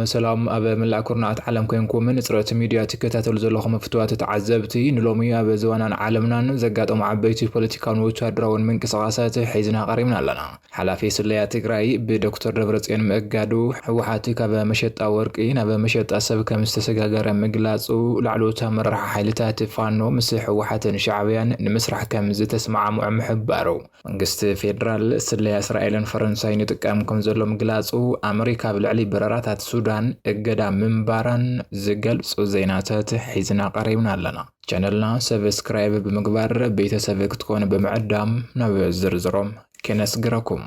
سلام أبا ملأ كورنات عالم كينكم من إسرائيل ميديا تكتاتل زلهم فتوات تعذبتي نلوميا بزوانا عالمنا زقات عبيتي بوليتيكان وتشادرون من قصاصات حيزنا قريبنا لنا حلافي سليا تقراي بدكتور دبرتين مقادو حوحاتي كابا مشيت أورقين أبا مشيت أسب كمستسقاقر مقلاصو لعلو تامر حيلتات فانو مسيح وحاتن شعبيان نمسرح كمز تسمع محبارو منقست فيدرال سليا إسرائيل فرنساي نتقامكم زلو مقلاصو أمريكا بالعلي برارات السودان اقدا منباران زقلص زيناتات حيزنا قريبنا لنا چانلنا سبسكرايب بمقبار بيتا سبك تكون بمعدام نبي الزرزرم كنسقركم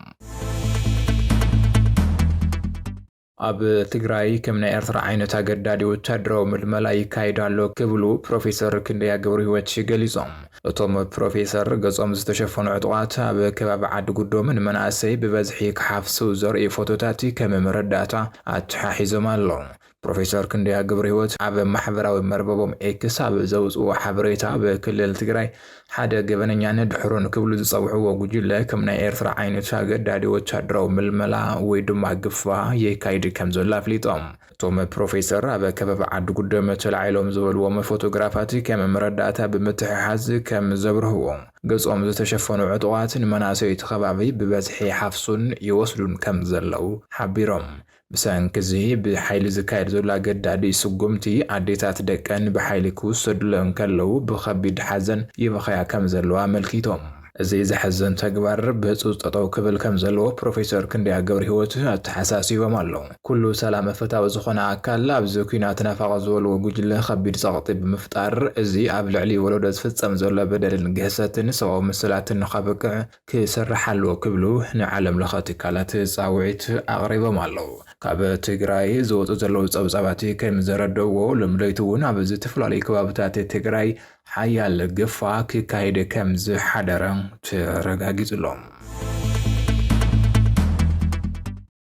أب تقرأي كمنا إرثر عينة قدادي وتدرو من الملايكة يدالو كبلو بروفيسور كنديا قبري واتشي قليزم وطوم بروفيسور قصوم زتشفون عطوات أب كباب عد قدو من مناسي ببزحيك حافظو زرقي فوتوتاتي كممرداتا اتحاحيزو مالو بروفيسور كنديا قبري وات أب محبراوي مربابهم إكس أب زوز وحبريتا بكل تقرأي حدا قبنيان دحرون كبلو تصوحو وقجل كمنا إرثر عينة قدادي وتدرو من الملا ويدوم قفا يكايد كم زلا فليتهم توم بروفيسور أبا كباب عد قدام تلعيلهم زول وما فوتوغرافاتي كم مرداتا بمتححاز كم زبرهو قصهم زتشفون عطوات مناسي تخبابي ببزحي حفصون يوصلون كم زلو حبيرهم بسان كزي بحيل زكاير زولا قدادي سقومتي عديتات دكان بحيل كوس سدلون كاللو بخبيد حزن يبخيا كم زلو ملكيتهم زي زحزن تقبر بهصوص تطو كبل كم زلو بروفيسور كنديا قبر هوت تحساسي ومالو كله سلام فتاو زخنا أكال لابزو كينا تنافق زول وقجل خبيد سغطي بمفتار زي أبل علي ولو فتسام زولا بدل النقهسات سواء مسلات النخابق كسر حلو كبلو نعلم لخاتي كالات ساوعيت أغريب مالو كاب تقراي زوت زلو صبصباتي كم زردو لمليتون أبزي تفلالي كبابتات تقراي حيال قفا كايد كمز حدران ترغاقيز اللهم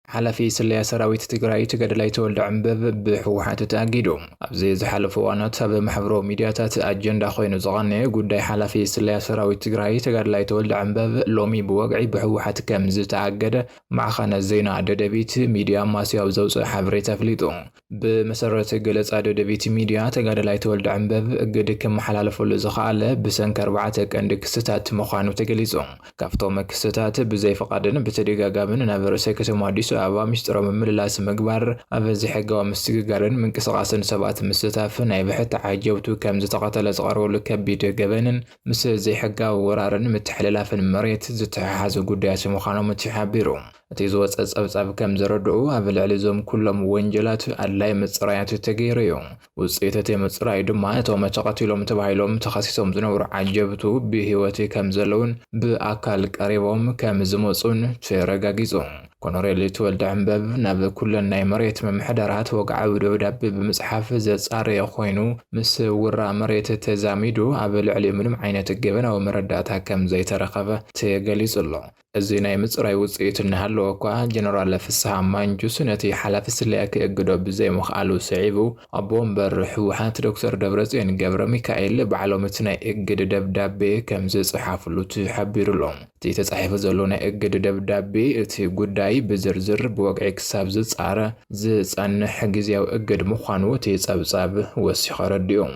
حلفي سليا سراويت تقراي تقدلاي تولد عنبب بحوحات تأقيدو أبزي زحلف وانات بمحبرو ميدياتات أجندا خوينو زغاني قداي حلفي سليا سراويت تقراي تقدلاي تولد عنبب لومي بوقعي بحوحات كمز تأقيد مع خانا الزينة عددبيت ميديا ماسي أبزوز حبري تفليتو بمسرة قلت عددبيت ميديا تقدلاي تولد عنبب قد كم حلالفو لزخالة بسنك 4 عندك ستات مخانو تقليزو كافتو مكستات بزي فقادن بتدقا قابن نابرسي كتماديسو أبا مشترى من ملاس مقبار أفزي حقا ومستقارن من كسغاسن سبات مستتاف نايبحت عاجوتو كم زتقاتل زغارو لكبيد قبنن مس زي حقا ورارن متحللا في المريت زتحازو قدياس مخانو متحابيرو تيزوات أصاب كم زردعو أفل عليزوم كلهم وانجلات اللاي مصرايات تغيريو وصيتتي مصراي دما توما تقاتلهم تبايلهم تخصصهم زنور عجبتو بهيوتي كم زلون بأكل قريبهم كم زموصون ترغاغيزو كونوريلي تولد عنبب ناب كلنا مريت ممحدرات وقع ودوداب بمصحف زصاري خوينو مس ورا مريت تزاميدو أبل علي منم عينة الجبنة ومرداتها كم زي ترخبه تيغليز الله الزيناي مصراي وصيت نهلو كوا جنرال فسها مانجوس نتي حلف سلياك اقدو بزي مخالو سعيبو أبوم برحوحات دكتور دبرزين قبر ميكائيل بعلومتنا اقد دبدابي كم زي صحافلو تحبير لهم تي تصحيف زلونا اقد دبدابي تي قداي بزرزر بوقع كساب زصاره زصنح غزياو اقد مخانو تي صبصاب وسيخرديوم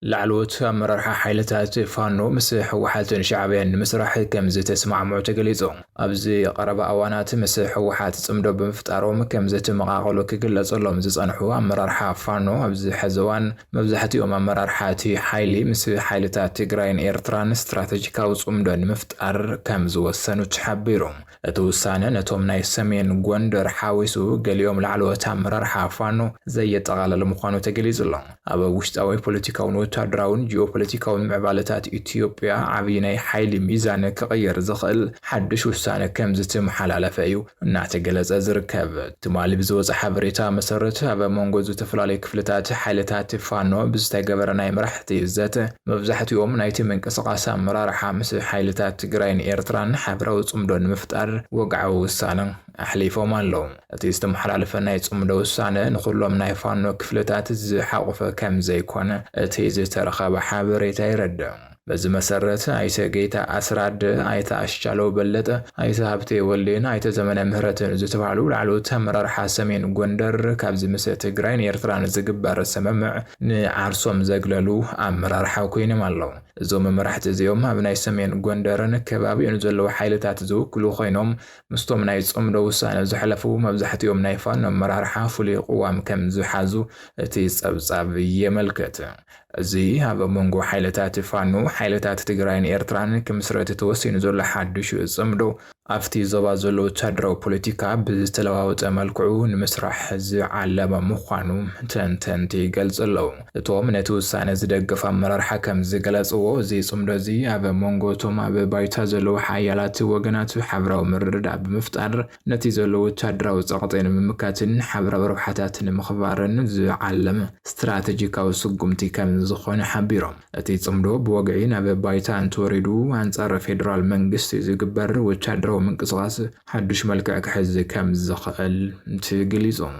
لعلوت مررح حيلتات فانو مسح وحات شعبين مسرح كمز تسمع معتقليزو أبزي قرب أوانات مسح وحات صمدو بمفتاروم كمز تمغاغلو كقلصلهم زصنحو مررح فانو أبزي حزوان مبزحتي مررحاتي حيلي مسح حيلتات تقراين إيرتران استراتيجيكاو صمدو مفتار كمز وسنو تحبيروم توسانا نتوم ناي سمين غوندر حاويسو قاليوم لعلوت مررح فانو زي تغالل مخانو تقليزلهم أبا وشتاوي بوليتيكاونو تادراون جيوبوليتيكاون معبالتات إثيوبيا عبيناي حيل ميزان كغير زخل حدش وسانة كمزت محلالة فايو نعتقلز أزركب تمالي بزوز حبريتا مسرت أبا مونغوزو تفلالي كفلتات حالتات فانو بزتاقبرناي مرحتي الزات مفزحت يوم نايتي من كسقاسا مرار حامس حالتات تقراين إيرتران حبراو صمدون مفتار وقعو وسانة أحليفو مالو تيستم حلالة ناي صمدو وسانة نخلو مناي فانو كفلتات زحاقفة كم زي كوانا تيزي ترخب حابريتا يرد በዚህ መሰረት አይተ ጌታ አስራድ አይተ አሽቻለው በለጠ አይተ ሀብቴ ወልዴና አይተ ዘመነ ምህረትን ዝተባሉ ላዕሎት አመራርሓ ሰሜን ጎንደር ካብዚ ምስ ትግራይን ኤርትራን ዝግበር ሰመምዕ ንዓርሶም ዘግለሉ አመራርሓ ኮይኖም ኣለው። እዞም መራሕቲ እዚኦም ኣብ ናይ ሰሜን ጎንደርን ከባቢኡን ዘለዉ ሓይልታት ዝውክሉ ኮይኖም ምስቶም ናይ ጽምዶ ውሳነ ዝሕለፉ መብዛሕትኦም ናይ ፋኖ አመራርሓ ፍሉይ ቅዋም ከም ዝሓዙ እቲ ጸብጻብ የመልክት። እዚ ኣብ መንጎ ሓይልታት ፋኖ ሓይልታት ትግራይን ኤርትራን ክምስረት ተወሲኑ ዘሎ ሓድሽ ጽምዶ ኣብቲ ዞባ ዘሎ ወታደራዊ ፖለቲካ ብዝተለዋወጠ መልክዑ ንምስራሕ ዝዓለመ ምዃኑ ተንተንቲ ይገልጹ ኣለዉ። እቶም ነቲ ውሳነ ዝደግፍ ኣመራርሓ ከም ዝገለጽዎ እዚ ጽምዶ እዚ ኣብ መንጎ እቶም ኣብ ባይታ ዘለዉ ሓያላት ወገናት ሓበራዊ ምርድዳእ ብምፍጣር ነቲ ዘሎ ወታደራዊ ጸቕጢ ንምምካትን ሓበራዊ ረብሓታት ንምኽባርን ዝዓለመ ስትራቴጂካዊ ስጉምቲ ከም ዝኾነ ሓቢሮም። እቲ ጽምዶ ብወግዒ ናብ ባይታ እንትወሪዱ አንጻር ፌደራል መንግስቲ ዝግበር ወታደራዊ ምንቅስቃስ ሓድሽ መልክዕ ክሕዝ ከም ዝኽእል ትግሊጾም።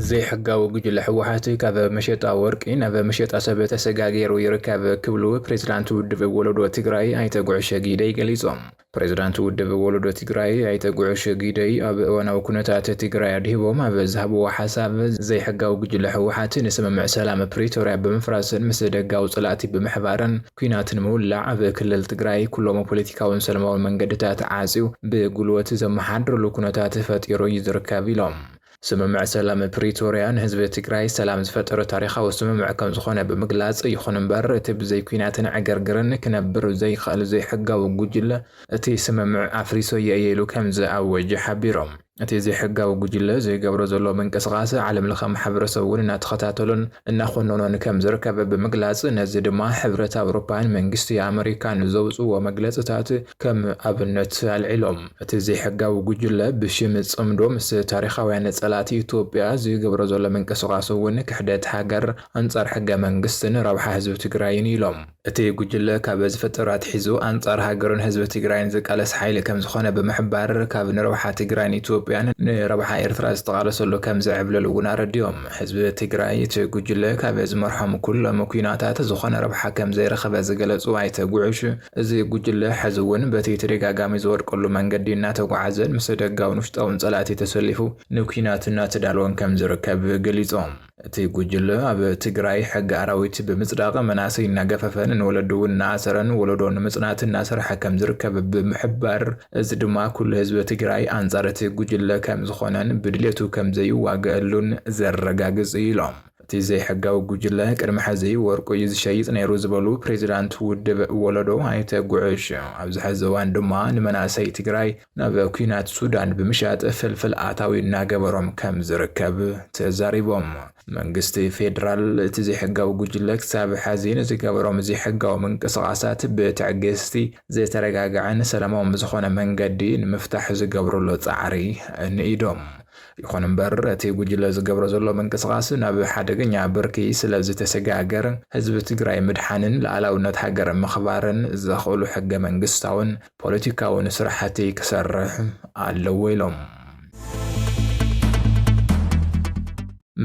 زي حقاو ጉጅለ ሕወሓት ካብ መሸጣ ወርቂ ናብ መሸጣ ሰብ ተሰጋገሩ ይርከብ ክብሉ ፕሬዝዳንት ውድብ ወለዶ ትግራይ ኣይተ ጉዕሽ ጊደይ ገሊጾም። ፕሬዝዳንት ውድብ ወለዶ ትግራይ ኣይተ ጉዕሽ ጊደይ ኣብ እዋናዊ ኩነታት ትግራይ ኣድሂቦም ኣብ ዝሃብዎ ሓሳብ ዘይ ሕጋዊ ጉጅለ ሕወሓት ንስምምዕ ሰላም ፕሪቶሪያ ብምፍራስን ምስ ደጋዊ ጽላእቲ ብምሕባርን ኩናትን ምውላዕ ኣብ ክልል ትግራይ ኩሎም ፖለቲካውን ሰላማውን መንገድታት ዓጽዩ ብጉልበት ዘመሓድርሉ ኩነታት ፈጢሩ ይዝርከብ ኢሎም። ስምምዕ ሰላም ፕሪቶሪያን ህዝቢ ትግራይ ሰላም ዝፈጠረ ታሪኻዊ ስምምዕ ከም ዝኾነ ብምግላጽ ይኹን እምበር እቲ ብዘይ ኩናትን ዕገርግርን ክነብር ዘይኽእል ዘይሕጋዊ ጉጅለ እቲ ስምምዕ ኣፍሪሶ የየሉ ከም ዝኣወጀ ሓቢሮም። እቲ ዘይሕጋዊ ጉጅለ ዘይገብሮ ዘሎ ምንቅስቃስ ዓለም ለኸ ማሕበረሰብ እውን እናተኸታተሉን እናኾነኖን ከም ዝርከብ ብምግላጽ ነዚ ድማ ሕብረት ኣውሮፓን መንግስቲ ኣሜሪካን ዘውፅዎ መግለጽታት ከም ኣብነት ኣልዒሎም። እቲ ዘይሕጋዊ ጉጅለ ብሽም ጽምዶ ምስ ታሪኻውያን ጸላቲ ኢትዮጵያ ዝገብሮ ዘሎ ምንቅስቃስ እውን ክሕደት ሃገር አንጻር ሕገ መንግስትን ረብሓ ህዝቢ ትግራይን ኢሎም። እቲ ጉጅለ ካብ ዝፈጠራት ሒዙ አንጻር ሃገርን ህዝቢ ትግራይን ዝቃለስ ሓይሊ ከም ዝኾነ ብምሕባር ካብ ንረብሓ ትግራይን ኢትዮጵያን ንረብሓ ኤርትራ ዝተቃለሰሉ ከም ዝዕብለሉ እውን ኣረዲዮም። ህዝቢ ትግራይ እቲ ጉጅለ ካብ ዝመርሖም ኩሎም ኩናታት ዝኾነ ረብሓ ከም ዘይረኸበ ዝገለጹ ኣይተ ጉዕሽ እዚ ጉጅለ ሕዚ እውን በቲ ተደጋጋሚ ዝወድቀሉ መንገዲ እናተጓዓዘን ምስ ደጋውን ውሽጣውን ጸላእቲ ተሰሊፉ ንኩናት እናተዳለወን ከም ዝርከብ ገሊጾም። እቲ ጉጅለ ኣብ ትግራይ ሕጊ ኣራዊት ብምጽዳቕ መናእሰይ እናገፈፈን ንወለዱ እናኣሰረን ወለዶ ንምጽናት እናሰርሐ ከም ዝርከብ ብምሕባር እዚ ድማ ኩሉ ህዝቢ ትግራይ አንጻር እቲ ጉጅለ ከም ዝኾነን ብድሌቱ ከም ዘይዋገአሉን ዘረጋግጽ ኢሎም። እቲ ዘይሕጋዊ ጉጅለ ቅድሚ ሕዚ ወርቁ እዩ ዝሸይጥ ነይሩ ዝበሉ ፕሬዝዳንት ውድብ ወለዶ ኣይተ ጉዕሽ ኣብዚ ሕዚ እዋን ድማ ንመናእሰይ ትግራይ ናብ ኩናት ሱዳን ብምሻጥ ፍልፍል ኣታዊ እናገበሮም ከም ዝርከብ ተዛሪቦም። መንግስቲ ፌደራል እቲ ዘይሕጋዊ ጉጅለ ክሳብ ሓዚን ዝገበሮም ዘይሕጋዊ ምንቅስቃሳት ብትዕግስቲ ዘይተረጋግዐን ሰላማውን ዝኾነ መንገዲ ንምፍታሕ ዝገብርሎ ጻዕሪ ንኢዶም። ይኹን እምበር እቲ ጉጅለ ዝገብሮ ዘሎ ምንቅስቃስ ናብ ሓደገኛ ብርኪ ስለ ዝተሰጋገር ህዝቢ ትግራይ ምድሓንን ሉዓላውነት ሃገር ምኽባርን ዘኽእሉ ሕገ መንግስታውን ፖለቲካውን ስራሕቲ ክሰርሕ ኣለዎ ኢሎም።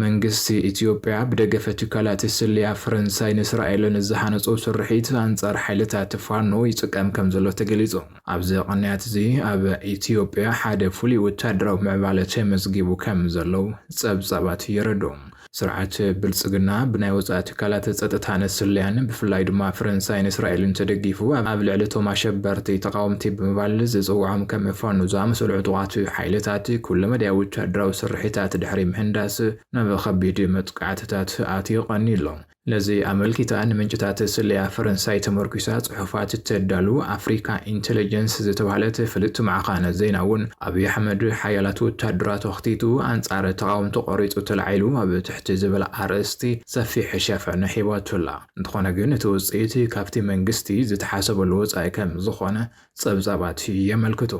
መንግስቲ ኢትዮጵያ ብደገፈ ትካላት ስለያ ፈረንሳይ ንእስራኤልን ዝሃነጾ ስርሒት አንጻር ሓይልታት ፋኖ ይጥቀም ከም ዘሎ ተገሊጹ። ኣብዚ ቀንያት እዚ ኣብ ኢትዮጵያ ሓደ ፍሉይ ወታደራዊ ምዕባለ ተመዝጊቡ ከም ዘለው ጸብጻባት ይረድኡ። ስርዓት ብልጽግና ብናይ ወጻኢ ትካላት ጸጥታን ስለያን ብፍላይ ድማ ፈረንሳይን እስራኤልን ተደጊፉ ኣብ ልዕሊ እቶም ኣሸበርቲ ተቃወምቲ ብምባል ዝጽውዖም ከም ፋኖ ዝኣመሰሉ ዕጡቓት ሓይልታት ኩሉ መድያዊ ወታደራዊ ስርሒታት ድሕሪ ምህንዳስ ናብ ከቢድ መጥቃዕትታት ኣትየቐኒ ኣሎ። ለዚ ኣመልኪታን ምንጭታት ስለያ ፈረንሳይ ተመርኪሳ ጽሑፋት ተዳሉ ኣፍሪካ ኢንተለጀንስ ዝተባህለት ፍልጥ ማዕኻነ ዜና እውን ኣብይ ኣሕመድ ሓያላት ወታደራት ወኽቲቱ አንጻር ተቃውምቲ ቆሪጹ ተላዒሉ ኣብ ትሕቲ ዝበለ ኣርእስቲ ሰፊሕ ሸፈነ ሂቦቱላ። እንተኾነ ግን እቲ ውፅኢት ካብቲ መንግስቲ ዝተሓሰበሉ ወጻኢ ከም ዝኾነ ጸብጻባት የመልክቱ።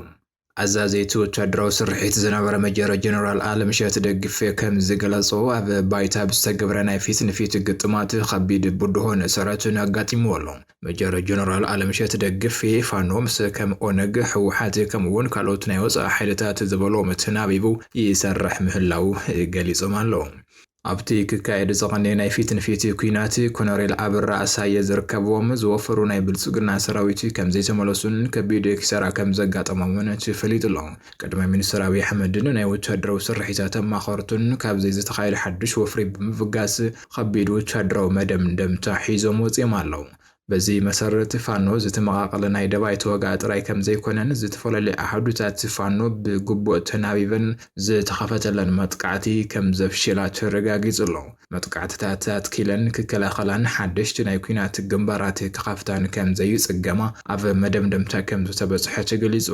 ኣዛዘይቲ ወታደራዊ ስርሒት ዝነበረ መጀር ጀነራል ኣለምሸት ደግፌ ከም ዝገለጾ ኣብ ባይታ ብዝተገብረ ናይ ፊት ንፊት ግጥማት ከቢድ ብድሆን ሰራትን ኣጋጢምዎ ኣሎ። መጀር ጀነራል ኣለምሸት ደግፌ ፋኖ ምስ ከም ኦነግ ሕወሓት ከምኡውን ካልኦት ናይ ወጻኢ ሓይልታት ዝበሎም ተናቢቡ ይሰርሕ ምህላው ገሊጾም ኣለዉ። ኣብቲ ክካየድ ዝቐነየ ናይ ፊት ንፊት ኩናት ኮሎኔል ኣብራ ኣሳየ ዝርከብዎም ዝወፈሩ ናይ ብልጽግና ሰራዊት ከም ዘይተመለሱን ከቢድ ኪሳራ ከም ዘጋጠሞምን ተፈሊጡ ኣሎ። ቀዳማይ ሚኒስትር ኣብይ ኣሕመድን ናይ ወተሃደራዊ ስርሒታት ኣማኸርቱን ካብ ዝተኻየደ ሓድሽ ወፍሪ ብምፍጋስ ከቢድ ወተሃደራዊ መደምደምታ ሒዞም ወፂኦም ኣለዉ። በዚ መሰረት ፋኖ ዝተመቃቀለ ናይ ደባይ ተወጋ ጥራይ ከም ዘይኮነን ዝተፈላለዩ ኣሓዱታት ፋኖ ብግቡእ ተናቢበን ዝተኸፈተለን መጥቃዕቲ ከም ዘፍሽላ ተረጋጊጹ ኣሎ። መጥቃዕትታት ኣትኪለን ክከላኸላን ሓደሽቲ ናይ ኩናት ግንባራት ክኻፍታን ከም ዘይጽገማ ኣብ መደምደምታ ከም ዝተበጽሐ ተገሊጹ።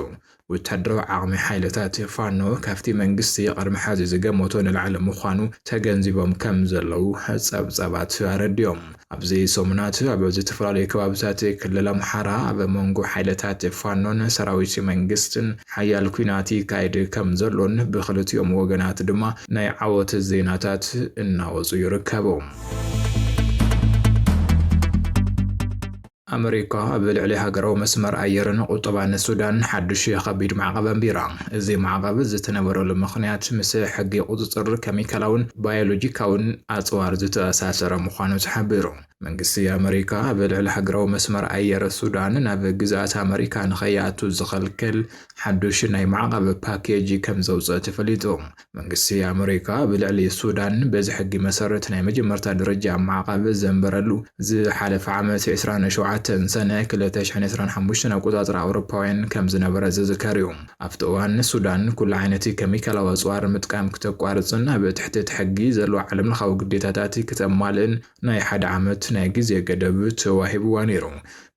ወተሃደራዊ ዓቕሚ ሓይልታት ፋኖ ካብቲ መንግስቲ ቀድሚ ሓዚ ዝገመቶ ንላዕሊ ምዃኑ ተገንዚቦም ከም ዘለዉ ጸብጻባት ኣረድዮም። ኣብዚ ሰሙናት ኣብ ዝተፈላለዩ ከባቢታት ክልል ኣምሓራ ኣብ መንጎ ሓይልታት ፋኖን ሰራዊት መንግስትን ሓያል ኩናት ይካየድ ከም ዘሎን ብክልቲኦም ወገናት ድማ ናይ ዓወት ዜናታት እናወፁ ይርከቡ። ኣሜሪካ ኣብ ልዕሊ ሃገራዊ መስመር ኣየርን ቁጠባን ሱዳን ሓድሽ ከቢድ ማዕቀብ ኣንቢራ። እዚ ማዕቀብ ዝተነበረሉ ምኽንያት ምስ ሕጊ ቁፅጥር ኬሚካላውን ባዮሎጂካውን ኣጽዋር ዝተኣሳሰረ ምዃኑ ተሓቢሩ። መንግስቲ ኣሜሪካ ኣብ ልዕሊ ሃገራዊ መስመር ኣየር ሱዳን ናብ ግዛኣት ኣሜሪካ ንኸይኣቱ ዝኸልክል ሓድሽ ናይ ማዕቀብ ፓኬጅ ከም ዘውፅእ ተፈሊጡ። መንግስቲ ኣሜሪካ ኣብ ልዕሊ ሱዳን በዚ ሕጊ መሰረት ናይ መጀመርታ ደረጃ ማዕቀብ ዘንበረሉ ዝሓለፈ ዓመት 27 ሰነ 2025 ኣቆጻጽራ ኣውሮፓውያን ከም ዝነበረ ዝዝከር እዩ። ኣብቲ እዋን ሱዳን ኩሉ ዓይነት ኬሚካላዊ ኣጽዋር ምጥቃም ክተቋርጽን ኣብ ትሕቲ ሕጊ ዘለዎ ዓለምለኻዊ ግዴታታት ክተማልእን ናይ ሓደ ዓመት ናይ ግዜ ገደብ ተዋሂብዋ ነይሩ።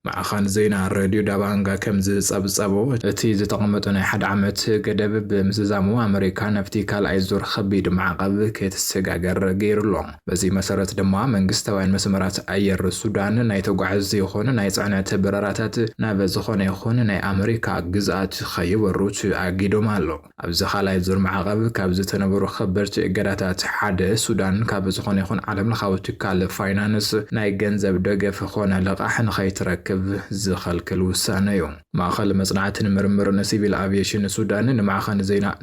ማዕኸን ዜና ሬድዮ ዳባንጋ ከም ዝጸብጸቦ እቲ ዝተቐመጠ ናይ ሓደ ዓመት ገደብ ብምዝዛሙ ኣሜሪካ ናብቲ ካልኣይ ዙር ከቢድ ማዕቀብ ክትሰጋገር ገይሩሎ። በዚ መሰረት ድማ መንግስታውያን መስመራት ኣየር ሱዳን ናይ ተጓዓዝቲ ይኹን ናይ ጽዕነት በረራታት ናብ ዝኾነ ይኹን ናይ ኣሜሪካ ግዝኣት ከይበሩ ኣጊዶም ኣሎ። ኣብዚ ካልኣይ ዙር ማዕቀብ ካብ ዝተነበሩ ከበድቲ እገዳታት ሓደ ሱዳን ካብ ዝኾነ ይኹን ዓለምለኻዊ ትካል ፋይናንስ ናይ ገንዘብ ደገፍ ኾነ ልቓሕ ንኸይትረክብ ዝኸልክል ውሳነ እዩ። ማእኸል መጽናዕትን ምርምርን ሲቪል አቪዬሽን ሱዳን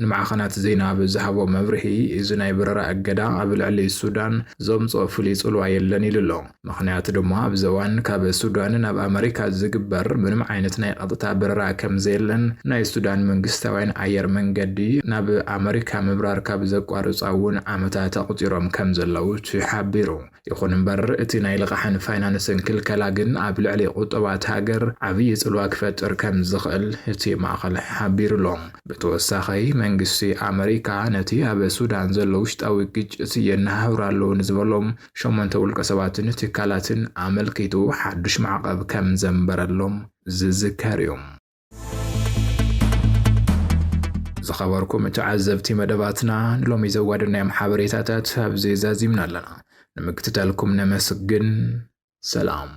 ንማዕኸናት ዜና ብዝሃቦ መብርሂ እዚ ናይ በረራ እገዳ ኣብ ልዕሊ ሱዳን ዘምጽኦ ፍሉይ ጽልዋ የለን ኢሉ ኣሎ። ምኽንያቱ ድማ ኣብዚ እዋን ካብ ሱዳን ናብ ኣሜሪካ ዝግበር ምንም ዓይነት ናይ ቀጥታ በረራ ከም ዘየለን ናይ ሱዳን መንግስታውያን ኣየር መንገዲ ናብ ኣሜሪካ ምብራር ካብ ዘቋርጻ እውን ዓመታት ኣቁጢሮም ከም ዘለው ተሓቢሩ። ይኹን እምበር እቲ ናይ ልቓሕን ፋይናንስን ክልከላ ግን ኣብ ልዕሊ ቁጠባት ሃገር ዓብዪ ጽልዋ ክፈጥር ከም ዝኽእል እቲ ማእኸል ሓቢሩሎ። ብተወሳኺ መንግስቲ ኣሜሪካ ነቲ ኣብ ሱዳን ዘሎ ውሽጣዊ ግጭት የነሃብር ኣለዉ ንዝበሎም 8 ውልቀ ሰባትን ትካላትን ኣመልኪቱ ሓድሽ ማዕቀብ ከም ዘንበረሎም ዝዝከር እዩ። ዝኸበርኩም ተዓዘብቲ መደባትና ንሎሚ ዘዋድናዮም ሓበሬታታት ኣብዚ ዛዚምና ኣለና። ንምክትታልኩም ነመስግን። ሰላም።